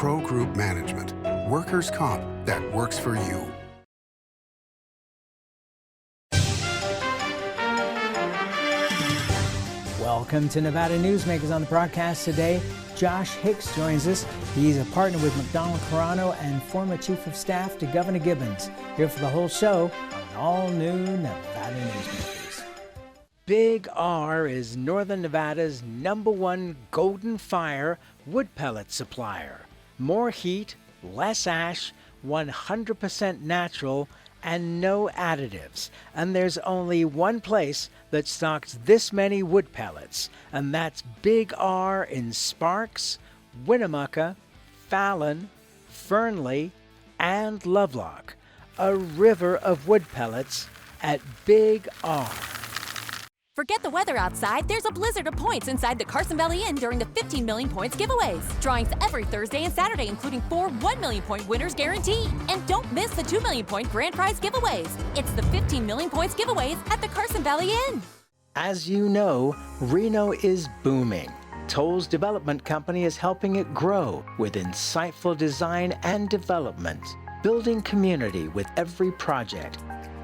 Pro Group Management. Workers' comp that works for you. Welcome to Nevada Newsmakers. On the broadcast today, Josh Hicks joins us. He's a partner with McDonald Carano and former Chief of Staff to Governor Gibbons. Here for the whole show on all new Nevada Newsmakers. Big R is Northern Nevada's #1 Golden Fire wood pellet supplier. More heat, less ash, 100% natural, and no additives. And there's only one place that stocks this many wood pellets, and that's Big R in Sparks, Winnemucca, Fallon, Fernley, and Lovelock. A river of wood pellets at Big R. Forget the weather outside, there's a blizzard of points inside the Carson Valley Inn during the 15 million points giveaways. Drawings every Thursday and Saturday, including 4 1 million point winners guaranteed. And don't miss the 2 million point grand prize giveaways. It's the 15 million points giveaways at the Carson Valley Inn. As you know, Reno is booming. Toll's development company is helping it grow with insightful design and development, building community with every project,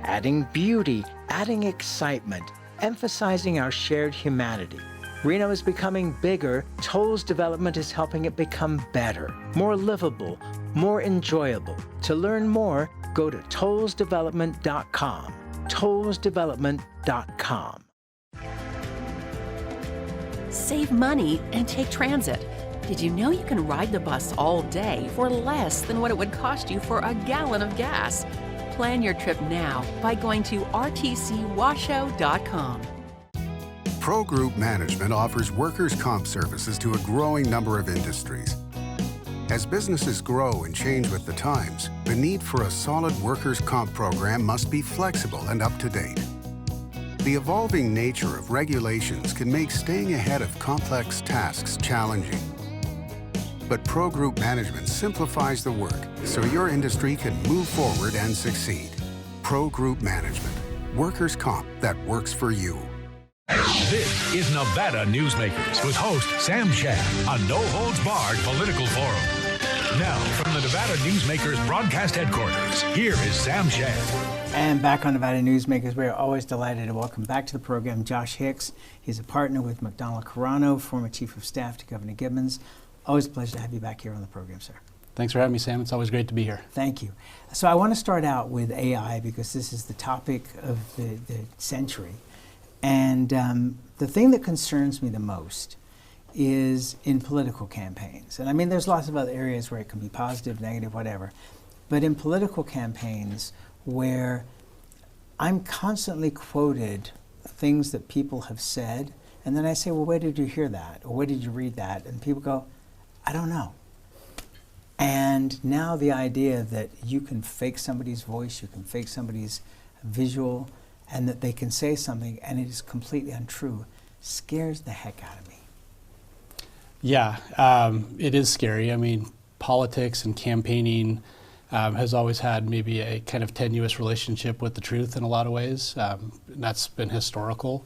adding beauty, adding excitement, emphasizing our shared humanity. Reno is becoming bigger. Toll's development is helping it become better, more livable, more enjoyable. To learn more, go to tollsdevelopment.com. tollsdevelopment.com. Save money and take transit. Did you know you can ride the bus all day for less than what it would cost you for a gallon of gas? Plan your trip now by going to rtcwashoe.com. Pro Group Management offers workers' comp services to a growing number of industries. As businesses grow and change with the times, the need for a solid workers' comp program must be flexible and up to date. The evolving nature of regulations can make staying ahead of complex tasks challenging. But Pro Group Management simplifies the work so your industry can move forward and succeed. Pro Group Management. Workers' comp that works for you. This is Nevada Newsmakers with host Sam Shad, a no-holds-barred political forum. Now, from the Nevada Newsmakers broadcast headquarters, here is Sam Shad. And back on Nevada Newsmakers, we are always delighted to welcome back to the program Josh Hicks. He's a partner with McDonald Carano, former Chief of Staff to Governor Gibbons. Always a pleasure to have you back here on the program, sir. Thanks for having me, Sam. It's always great to be here. Thank you. So I want to start out with AI because this is the topic of the century. And the thing that concerns me the most is in political campaigns. And I mean, there's lots of other areas where it can be positive, negative, whatever. But in political campaigns where I'm constantly quoted things that people have said, and then I say, well, where did you hear that? Or where did you read that? And people go, I don't know. And now the idea that you can fake somebody's voice, you can fake somebody's visual, and that they can say something and it is completely untrue, scares the heck out of me. Yeah, it is scary. I mean, politics and campaigning has always had maybe a kind of tenuous relationship with the truth in a lot of ways. That's been historical.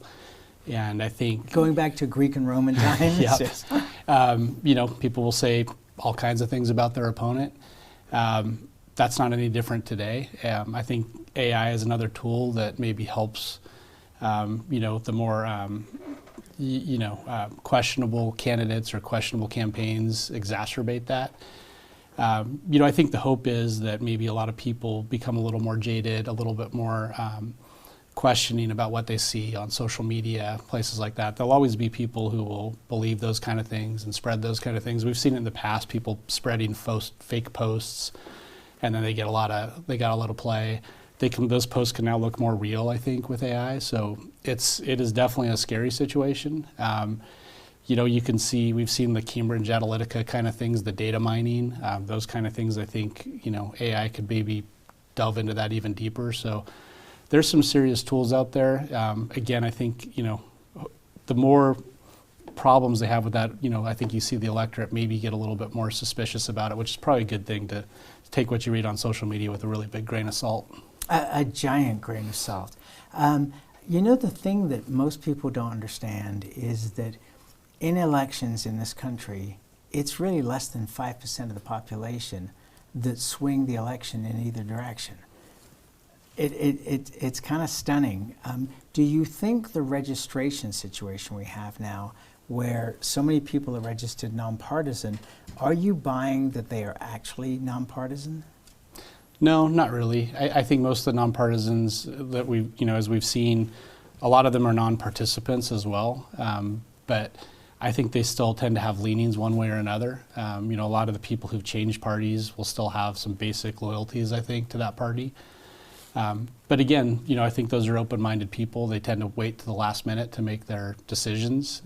And I think going back to Greek and Roman times, yes. People will say all kinds of things about their opponent. That's not any different today. I think AI is another tool that maybe helps, the more, questionable candidates or questionable campaigns exacerbate that. I think the hope is that maybe a lot of people become a little more jaded, a little bit more questioning about what they see on social media, places like that. There'll always be people who will believe those kind of things and spread those kind of things. We've seen it in the past, people spreading fake posts, and then they got a lot of play. Those posts can now look more real, I think, with AI. So it is definitely a scary situation. You can see, we've seen the Cambridge Analytica kind of things, the data mining, those kind of things. I think, AI could maybe delve into that even deeper. So there's some serious tools out there. Again, I think, the more problems they have with that, I think you see the electorate maybe get a little bit more suspicious about it, which is probably a good thing to take what you read on social media with a really big grain of salt. A giant grain of salt. The thing that most people don't understand is that in elections in this country, it's really less than 5% of the population that swing the election in either direction. It's kind of stunning. Do you think the registration situation we have now, where so many people are registered nonpartisan, are you buying that they are actually nonpartisan? No, not really. I think most of the nonpartisans that as we've seen, a lot of them are non-participants as well. But I think they still tend to have leanings one way or another. A lot of the people who've changed parties will still have some basic loyalties, I think, to that party. But again, I think those are open-minded people. They tend to wait to the last minute to make their decisions.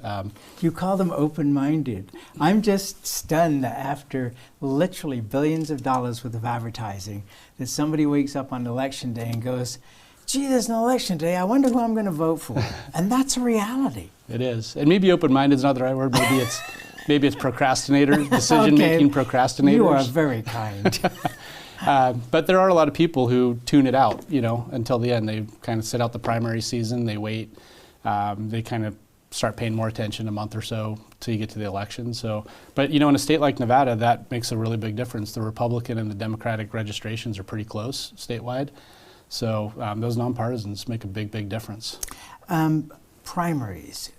You call them open-minded. I'm just stunned that after literally billions of dollars worth of advertising, that somebody wakes up on election day and goes, gee, there's an election day, I wonder who I'm going to vote for. And that's a reality. It is. And maybe open-minded is not the right word. Maybe it's procrastinators, decision-making procrastinators. You are very kind. But there are a lot of people who tune it out, until the end. They kind of sit out the primary season, they wait, they kind of start paying more attention a month or so till you get to the election. But in a state like Nevada, that makes a really big difference. The Republican and the Democratic registrations are pretty close statewide. So those nonpartisans make a big, big difference. Primaries.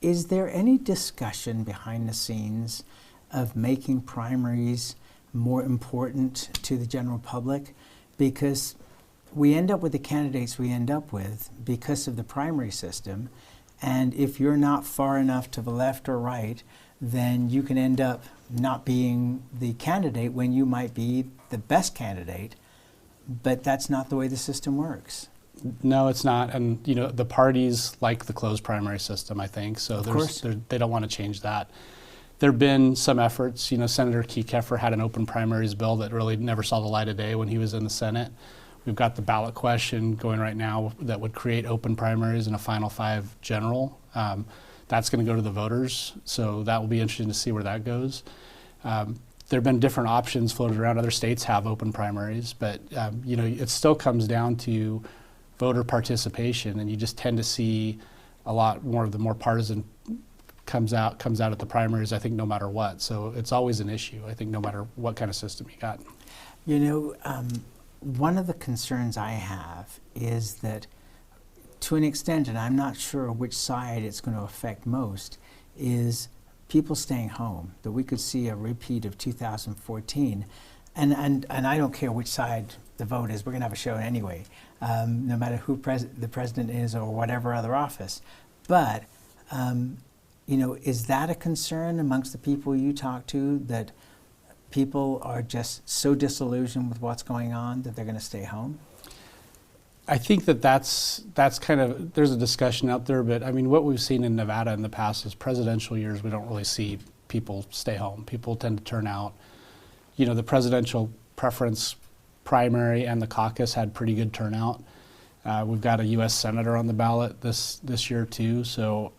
Is there any discussion behind the scenes of making primaries more important to the general public? Because we end up with the candidates we end up with because of the primary system, and if you're not far enough to the left or right, then you can end up not being the candidate when you might be the best candidate, but that's not the way the system works. No, it's not, and the parties like the closed primary system, I think, so they don't want to change that. There have been some efforts. Senator Keffer had an open primaries bill that really never saw the light of day when he was in the Senate. We've got the ballot question going right now that would create open primaries in a Final Five general. That's going to go to the voters, so that will be interesting to see where that goes. There have been different options floated around. Other states have open primaries, but it still comes down to voter participation, and you just tend to see a lot more of the more partisan comes out at the primaries, I think, no matter what. So it's always an issue, I think, no matter what kind of system you got. One of the concerns I have is that, to an extent, and I'm not sure which side it's going to affect most, is people staying home, that we could see a repeat of 2014. And I don't care which side the vote is, we're going to have a show anyway, no matter who the president is or whatever other office. But is that a concern amongst the people you talk to, that people are just so disillusioned with what's going on that they're going to stay home? I think that's kind of, there's a discussion out there, but I mean, what we've seen in Nevada in the past is presidential years, we don't really see people stay home. People tend to turn out. The presidential preference primary and the caucus had pretty good turnout. We've got a U.S. Senator on the ballot this year too, so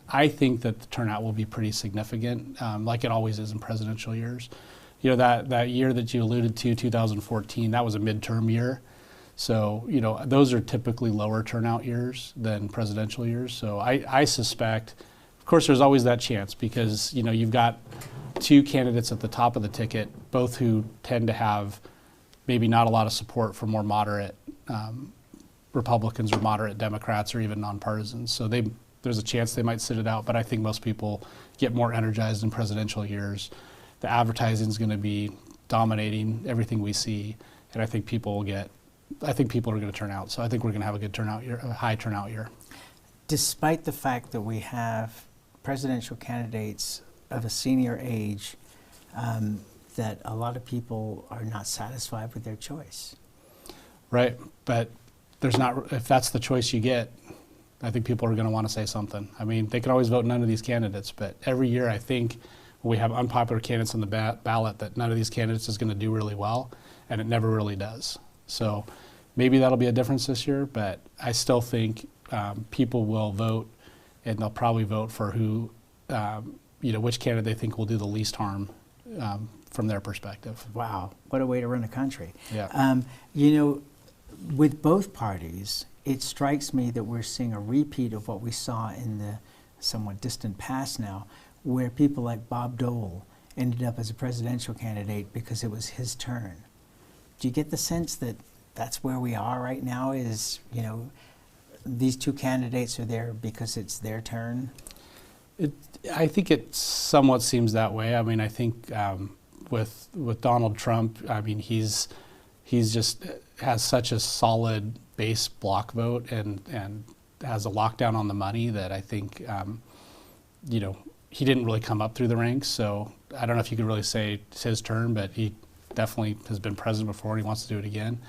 I think that the turnout will be pretty significant, like it always is in presidential years. That year that you alluded to, 2014, that was a midterm year. So, those are typically lower turnout years than presidential years. So I suspect, of course, there's always that chance because, you've got two candidates at the top of the ticket, both who tend to have maybe not a lot of support for more moderate Republicans or moderate Democrats or even nonpartisans. So there's a chance they might sit it out, but I think most people get more energized in presidential years. The advertising is going to be dominating everything we see, and I think people are going to turn out. So I think we're going to have a good turnout year, a high turnout year. Despite the fact that we have presidential candidates of a senior age, that a lot of people are not satisfied with their choice. Right, but if that's the choice you get, I think people are going to want to say something. I mean, they can always vote none of these candidates, but every year I think we have unpopular candidates on the ballot that none of these candidates is going to do really well, and it never really does. So maybe that'll be a difference this year, but I still think people will vote, and they'll probably vote for which candidate they think will do the least harm from their perspective. Wow, what a way to run a country. Yeah. With both parties, it strikes me that we're seeing a repeat of what we saw in the somewhat distant past now, where people like Bob Dole ended up as a presidential candidate because it was his turn. Do you get the sense that that's where we are right now, is, you know, these two candidates are there because it's their turn? I think it somewhat seems that way. I mean, I think with Donald Trump, I mean, he's just has such a solid base block vote and has a lockdown on the money that I think, you know, he didn't really come up through the ranks. So I don't know if you could really say it's his turn, but he definitely has been president before and he wants to do it again.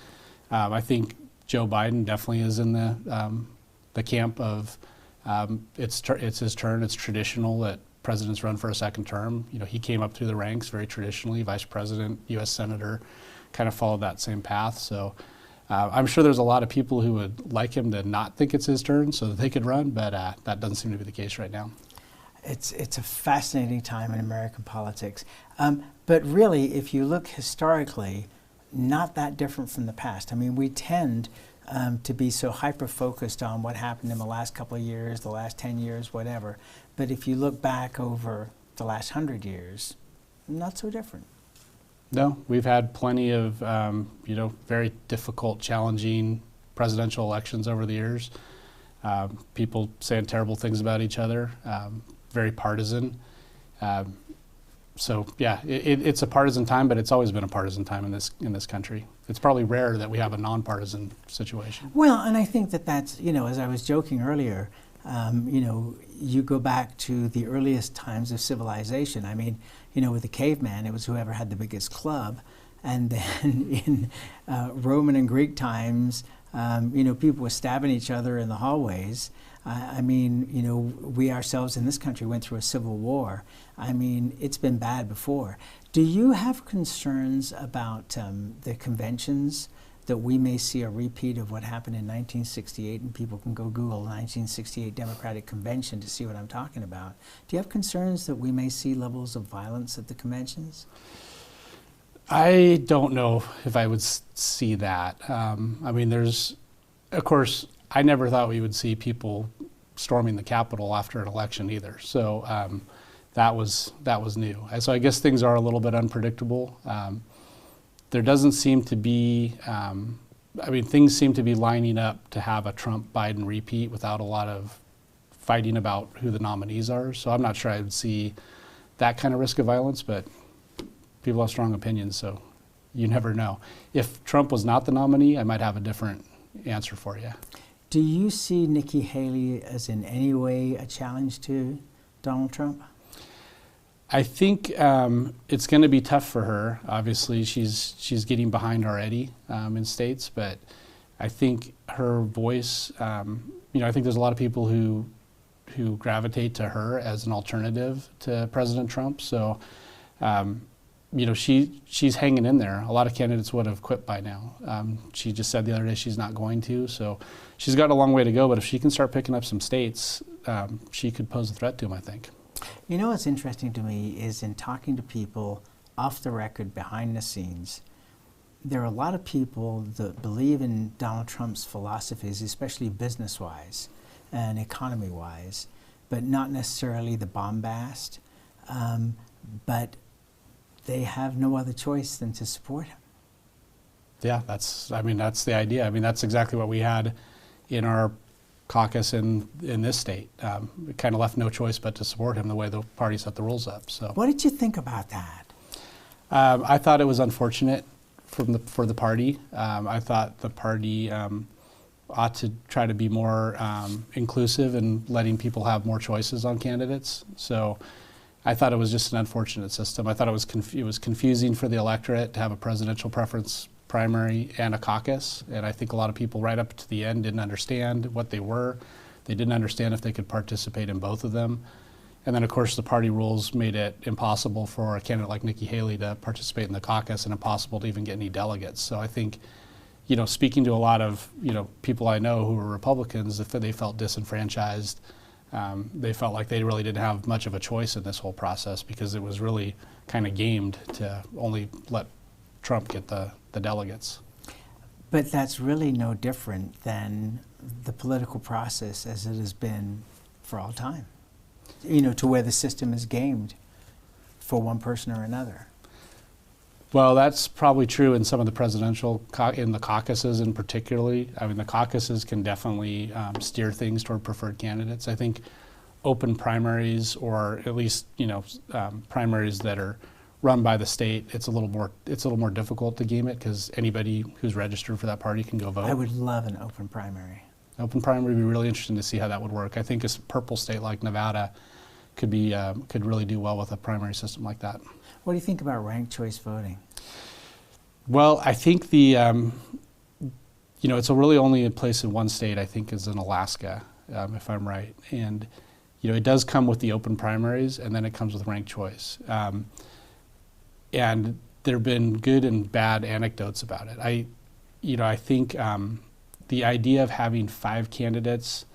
I think Joe Biden definitely is in the camp of it's his turn. It's traditional that presidents run for a second term. You know, he came up through the ranks very traditionally, vice president, U.S. senator, kind of followed that same path. So I'm sure there's a lot of people who would like him to not think it's his turn so that they could run, but that doesn't seem to be the case right now. It's a fascinating time in American politics. But really, if you look historically, not that different from the past. I mean, we tend to be so hyper-focused on what happened in the last couple of years, the last 10 years, whatever. But if you look back over the last 100 years, not so different. No, we've had plenty of, you know, very difficult, challenging presidential elections over the years. People saying terrible things about each other, very partisan. So yeah, it's a partisan time, but it's always been a partisan time in this country. It's probably rare that we have a nonpartisan situation. Well, and I think that's, you know, as I was joking earlier, you know, you go back to the earliest times of civilization. I mean, you know, with the caveman, it was whoever had the biggest club. And then in Roman and Greek times, you know, people were stabbing each other in the hallways. I mean, you know, we ourselves in this country went through a civil war. I mean, it's been bad before. Do you have concerns about the conventions, that we may see a repeat of what happened in 1968, and people can go Google 1968 Democratic Convention to see what I'm talking about? Do you have concerns that we may see levels of violence at the conventions? I don't know if I would see that. I mean, of course, I never thought we would see people storming the Capitol after an election either. So that was new. So I guess things are a little bit unpredictable. There doesn't seem to be, I mean, things seem to be lining up to have a Trump-Biden repeat without a lot of fighting about who the nominees are. So I'm not sure I would see that kind of risk of violence, but people have strong opinions, so you never know. If Trump was not the nominee, I might have a different answer for you. Do you see Nikki Haley as in any way a challenge to Donald Trump? I think it's going to be tough for her. Obviously, she's getting behind already in states, but I think her voice, you know, I think there's a lot of people who gravitate to her as an alternative to President Trump. So, you know, she's hanging in there. A lot of candidates would have quit by now. She just said the other day she's not going to. So she's got a long way to go, but if she can start picking up some states, she could pose a threat to him, I think. You know what's interesting to me is in talking to people off the record, behind the scenes, there are a lot of people that believe in Donald Trump's philosophies, especially business-wise and economy-wise, but not necessarily the bombast. But they have no other choice than to support him. Yeah, that's the idea. I mean, that's exactly what we had in our caucus in this state. We kind of left no choice but to support him the way the party set the rules up. So, what did you think about that? I thought it was unfortunate for the party. I thought the party ought to try to be more inclusive and letting people have more choices on candidates. So I thought it was just an unfortunate system. I thought it was confusing for the electorate to have a presidential preference primary and a caucus, and I think a lot of people right up to the end didn't understand what they were. They didn't understand if they could participate in both of them. And then of course the party rules made it impossible for a candidate like Nikki Haley to participate in the caucus and impossible to even get any delegates. So I think, you know, speaking to a lot of, you know, people I know who were Republicans, if they felt disenfranchised, they felt like they really didn't have much of a choice in this whole process because it was really kind of gamed to only let Trump get the delegates. But that's really no different than the political process as it has been for all time. You know, to where the system is gamed for one person or another. Well, that's probably true in some of the presidential, in the caucuses in particularly. I mean, the caucuses can definitely steer things toward preferred candidates. I think open primaries, or at least primaries that are run by the state, it's a little more difficult to game it, because anybody who's registered for that party can go vote. I would love an open primary. Open primary would be really interesting to see how that would work. I think a purple state like Nevada could really do well with a primary system like that. What do you think about ranked choice voting? Well, I think it's really only in place in one state, I think, is in Alaska, if I'm right. And, it does come with the open primaries, and then it comes with ranked choice. And there have been good and bad anecdotes about it. I think the idea of having 5 candidates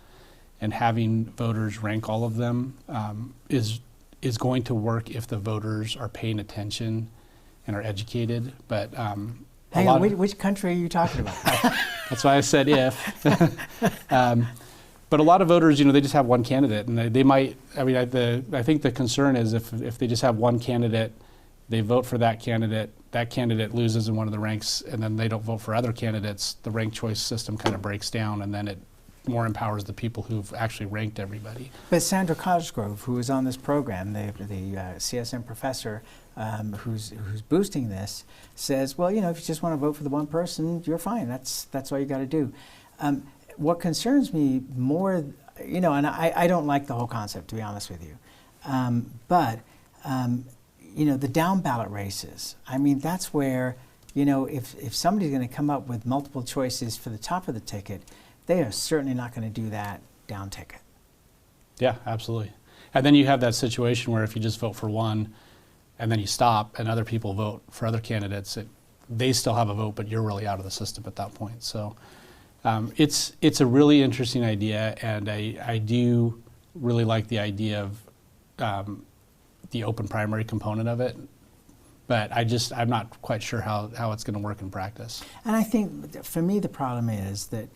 and having voters rank all of them is going to work if the voters are paying attention and are educated. But hang on, which country are you talking about? That's why I said if. But a lot of voters, they just have one candidate, and they might. I mean, I think the concern is if they just have one candidate, they vote for that candidate loses in one of the ranks, and then they don't vote for other candidates, the ranked choice system kind of breaks down, and then it more empowers the people who've actually ranked everybody. But Sandra Cosgrove, who is on this program, the CSM professor who's boosting this, says, well, if you just want to vote for the one person, you're fine. That's all you got to do. What concerns me more, and I don't like the whole concept, to be honest with you, but the down ballot races, I mean, that's where, if somebody's going to come up with multiple choices for the top of the ticket, they are certainly not going to do that down ticket. Yeah, absolutely. And then you have that situation where if you just vote for one and then you stop and other people vote for other candidates, they still have a vote, but you're really out of the system at that point. So it's a really interesting idea, and I do really like the idea of the open primary component of it, but I'm not quite sure how it's going to work in practice. And I think for me the problem is that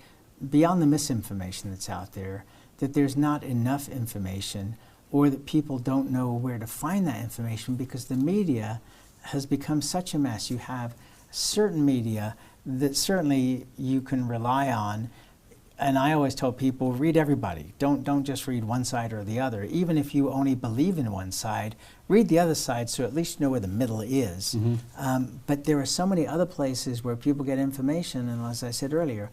beyond the misinformation that's out there, that there's not enough information, or that people don't know where to find that information, because the media has become such a mess. You have certain media that certainly you can rely on, and I always tell people, read everybody. Don't just read one side or the other. Even if you only believe in one side, read the other side, so at least you know where the middle is. Mm-hmm. But there are so many other places where people get information, and as I said earlier,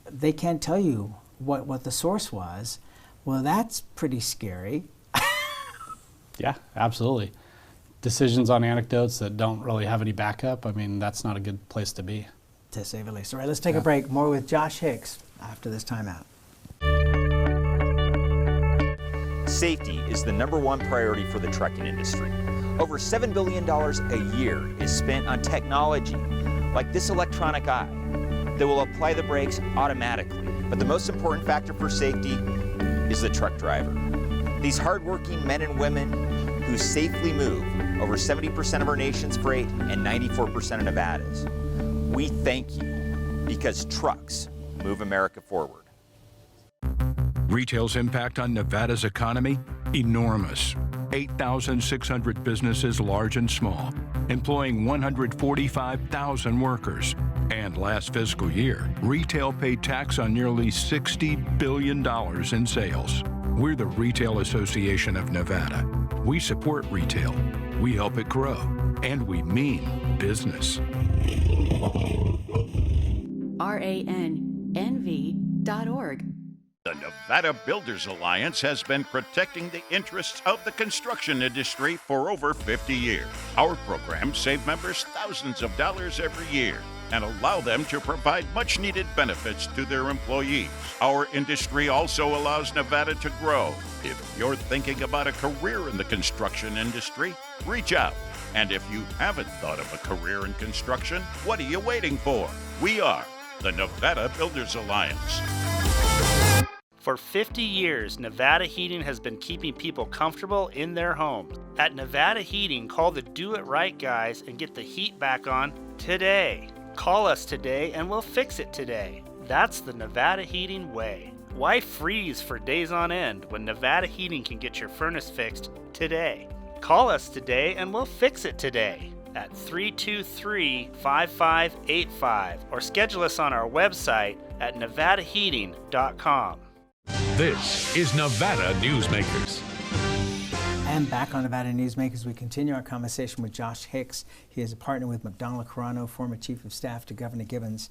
they can't tell you what the source was. Well, that's pretty scary. Yeah, absolutely. Decisions on anecdotes that don't really have any backup, I mean, that's not a good place to be. To say the least. All right, let's take a break. More with Josh Hicks after this timeout. Safety is the #1 priority for the trucking industry. Over $7 billion a year is spent on technology like this electronic eye that will apply the brakes automatically. But the most important factor for safety is the truck driver. These hardworking men and women who safely move over 70% of our nation's freight and 94% of Nevada's. We thank you, because trucks move America forward. Retail's impact on Nevada's economy? Enormous. 8,600 businesses, large and small, employing 145,000 workers. And last fiscal year, retail paid tax on nearly $60 billion in sales. We're the Retail Association of Nevada. We support retail, we help it grow, and we mean business. RANNV.org. The Nevada Builders Alliance has been protecting the interests of the construction industry for over 50 years. Our programs save members thousands of dollars every year and allow them to provide much-needed benefits to their employees. Our industry also allows Nevada to grow. If you're thinking about a career in the construction industry, reach out. And if you haven't thought of a career in construction, what are you waiting for? We are the Nevada Builders Alliance. For 50 years, Nevada Heating has been keeping people comfortable in their homes. At Nevada Heating, call the Do It Right guys and get the heat back on today. Call us today and we'll fix it today. That's the Nevada Heating way. Why freeze for days on end when Nevada Heating can get your furnace fixed today? Call us today and we'll fix it today at 323-5585 or schedule us on our website at nevadaheating.com. This is Nevada Newsmakers. And back on Nevada Newsmakers, we continue our conversation with Josh Hicks. He is a partner with McDonald Carano, former Chief of Staff to Governor Gibbons.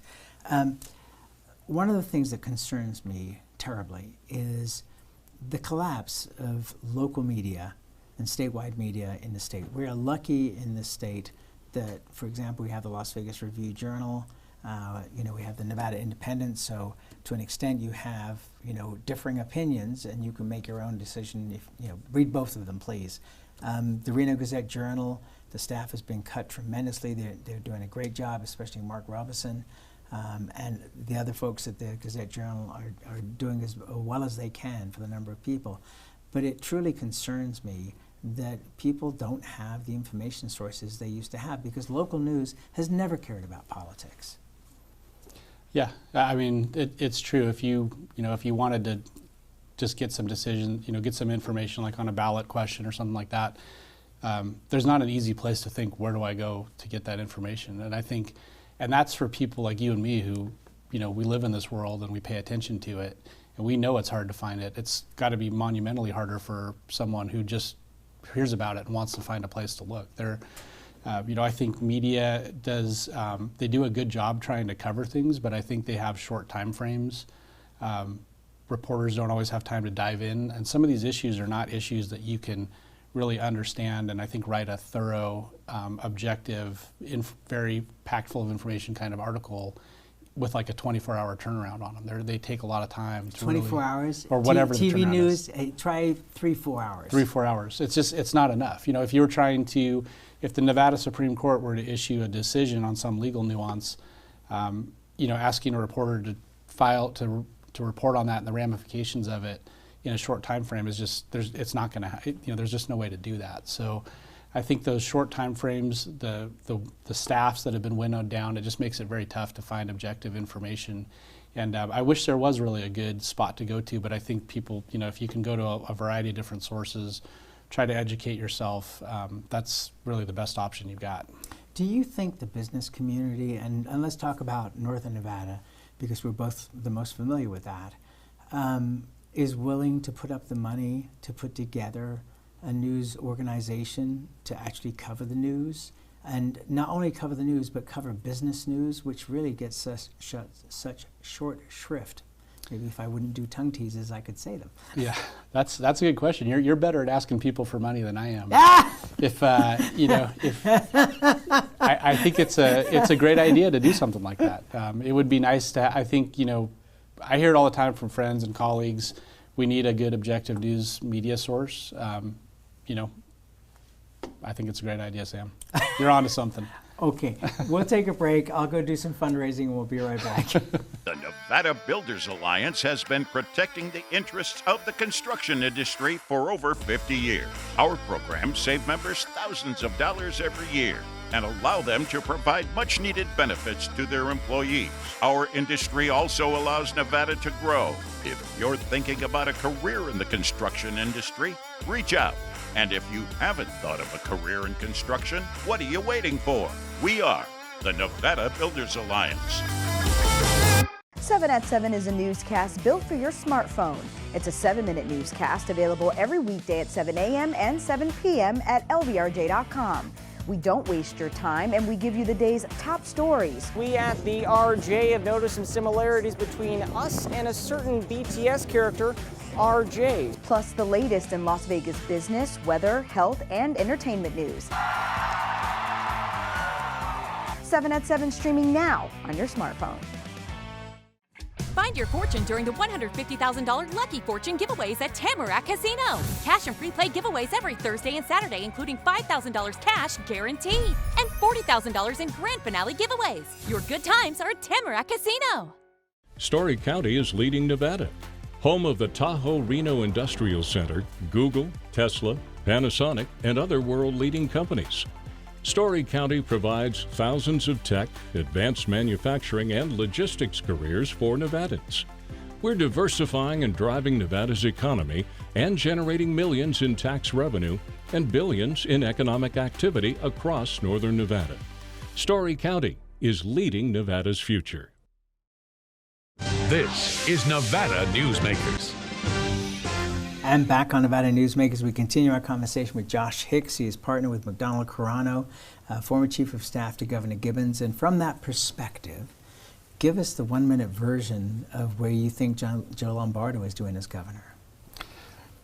One of the things that concerns me terribly is the collapse of local media and statewide media in the state. We are lucky in this state that, for example, we have the Las Vegas Review-Journal, we have the Nevada Independent, so to an extent you have, differing opinions and you can make your own decision. If, read both of them, please. The Reno Gazette-Journal, the staff has been cut tremendously. They're doing a great job, especially Mark Robinson. And the other folks at the Gazette-Journal are doing as well as they can for the number of people. But it truly concerns me that people don't have the information sources they used to have, because local news has never cared about politics. Yeah, I mean, it's true. If you wanted to just get some decision, get some information like on a ballot question or something like that, there's not an easy place to think, where do I go to get that information? And I think, and that's for people like you and me who, we live in this world and we pay attention to it, and we know it's hard to find it. It's got to be monumentally harder for someone who just hears about it and wants to find a place to look. I think media does, they do a good job trying to cover things, but I think they have short time frames. Reporters don't always have time to dive in, and some of these issues are not issues that you can really understand and I think write a thorough, objective, very packed full of information kind of article with like a 24-hour turnaround on them. They take a lot of time. 24 hours? Or whatever the TV turnaround news, is. Try 3-4 hours. 3-4 hours. It's not enough. If you were trying to, if the Nevada Supreme Court were to issue a decision on some legal nuance, asking a reporter to to report on that and the ramifications of it in a short time frame is just, it's not going to, there's just no way to do that. So I think those short time frames, the staffs that have been winnowed down, it just makes it very tough to find objective information. And I wish there was really a good spot to go to, but I think people, if you can go to a variety of different sources, try to educate yourself, that's really the best option you've got. Do you think the business community, and let's talk about Northern Nevada, because we're both the most familiar with that, is willing to put up the money to put together a news organization to actually cover the news, and not only cover the news, but cover business news, which really gets such short shrift? Maybe if I wouldn't do tongue teasers, I could say them. Yeah, that's a good question. You're better at asking people for money than I am. Ah! I think it's a great idea to do something like that. It would be nice to. I think I hear it all the time from friends and colleagues. We need a good objective news media source. I think it's a great idea, Sam. You're onto something. Okay, we'll take a break. I'll go do some fundraising and we'll be right back. The Nevada Builders Alliance has been protecting the interests of the construction industry for over 50 years. Our programs save members thousands of dollars every year and allow them to provide much-needed benefits to their employees. Our industry also allows Nevada to grow. If you're thinking about a career in the construction industry, reach out. And if you haven't thought of a career in construction, what are you waiting for? We are the Nevada Builders Alliance. 7 at 7 is a newscast built for your smartphone. It's a 7-minute newscast available every weekday at 7 a.m. and 7 p.m. at lvrj.com. We don't waste your time, and we give you the day's top stories. We at the RJ have noticed some similarities between us and a certain BTS character, RJ. Plus the latest in Las Vegas business, weather, health, and entertainment news. 7 at 7 streaming now on your smartphone. Find your fortune during the $150,000 Lucky Fortune giveaways at Tamarack Casino. Cash and free play giveaways every Thursday and Saturday, including $5,000 cash guaranteed and $40,000 in grand finale giveaways. Your good times are at Tamarack Casino. Story County is leading Nevada. Home of the Tahoe Reno Industrial Center, Google, Tesla, Panasonic, and other world-leading companies. Story County provides thousands of tech, advanced manufacturing, and logistics careers for Nevadans. We're diversifying and driving Nevada's economy and generating millions in tax revenue and billions in economic activity across northern Nevada. Story County is leading Nevada's future. This is Nevada Newsmakers. And back on Nevada Newsmakers, we continue our conversation with Josh Hicks. He is partner with McDonald Carano, former Chief of Staff to Governor Gibbons. And from that perspective, give us the 1-minute version of where you think Joe Lombardo is doing as governor.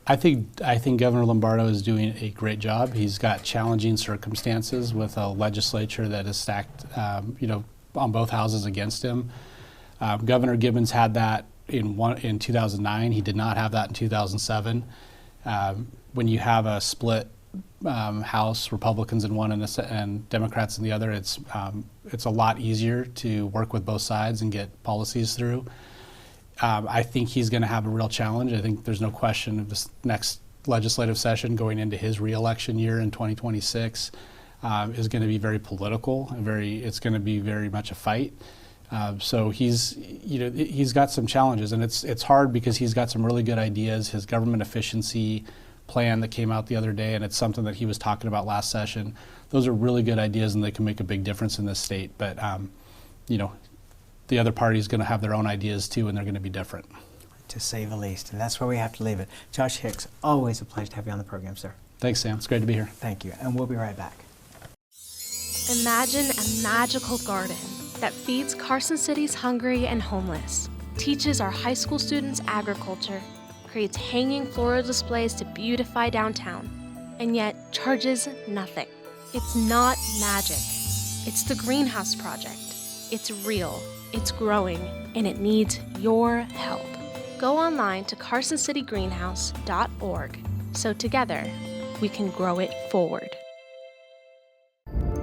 I think Governor Lombardo is doing a great job. He's got challenging circumstances with a legislature that is stacked, on both houses against him. Governor Gibbons had that in 2009. He did not have that in 2007. When you have a split House, Republicans in one and Democrats in the other, it's a lot easier to work with both sides and get policies through. I think he's going to have a real challenge. I think there's no question of this next legislative session going into his re-election year in 2026 is going to be very political. It's going to be very much a fight. So he's got some challenges, and it's hard because he's got some really good ideas. His government efficiency plan that came out the other day, and it's something that he was talking about last session. Those are really good ideas, and they can make a big difference in this state. But the other party is going to have their own ideas too, and they're going to be different. To say the least, and that's where we have to leave it. Josh Hicks, always a pleasure to have you on the program, sir. Thanks, Sam. It's great to be here. Thank you, and we'll be right back. Imagine a magical garden that feeds Carson City's hungry and homeless, teaches our high school students agriculture, creates hanging floral displays to beautify downtown, and yet charges nothing. It's not magic. It's the Greenhouse Project. It's real. It's growing, and it needs your help. Go online to carsоncitygreenhouse.org so together we can grow it forward.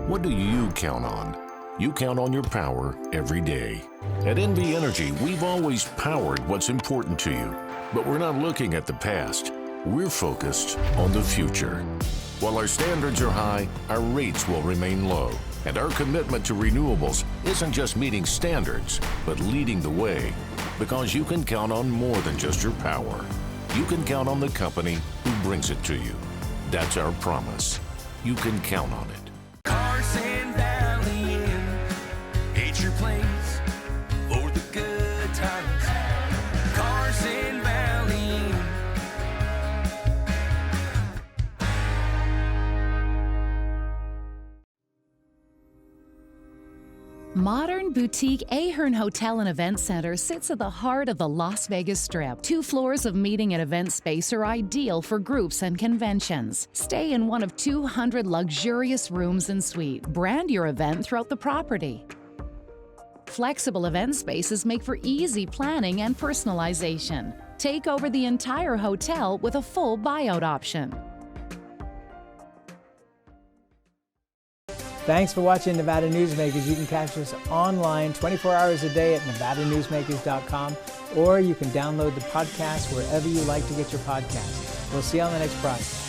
What do you count on? You count on your power every day. At NV Energy, we've always powered what's important to you, but we're not looking at the past. We're focused on the future. While our standards are high, our rates will remain low. And our commitment to renewables isn't just meeting standards, but leading the way. Because you can count on more than just your power. You can count on the company who brings it to you. That's our promise. You can count on it. Carson Valley Inn, it's your place for the good times. Carson Valley Inn. Modern boutique Ahern Hotel and Event Center sits at the heart of the Las Vegas Strip. 2 floors of meeting and event space are ideal for groups and conventions. Stay in one of 200 luxurious rooms and suites. Brand your event throughout the property. Flexible event spaces make for easy planning and personalization. Take over the entire hotel with a full buyout option. Thanks for watching Nevada Newsmakers. You can catch us online 24 hours a day at nevadanewsmakers.com, or you can download the podcast wherever you like to get your podcast. We'll see you on the next broadcast.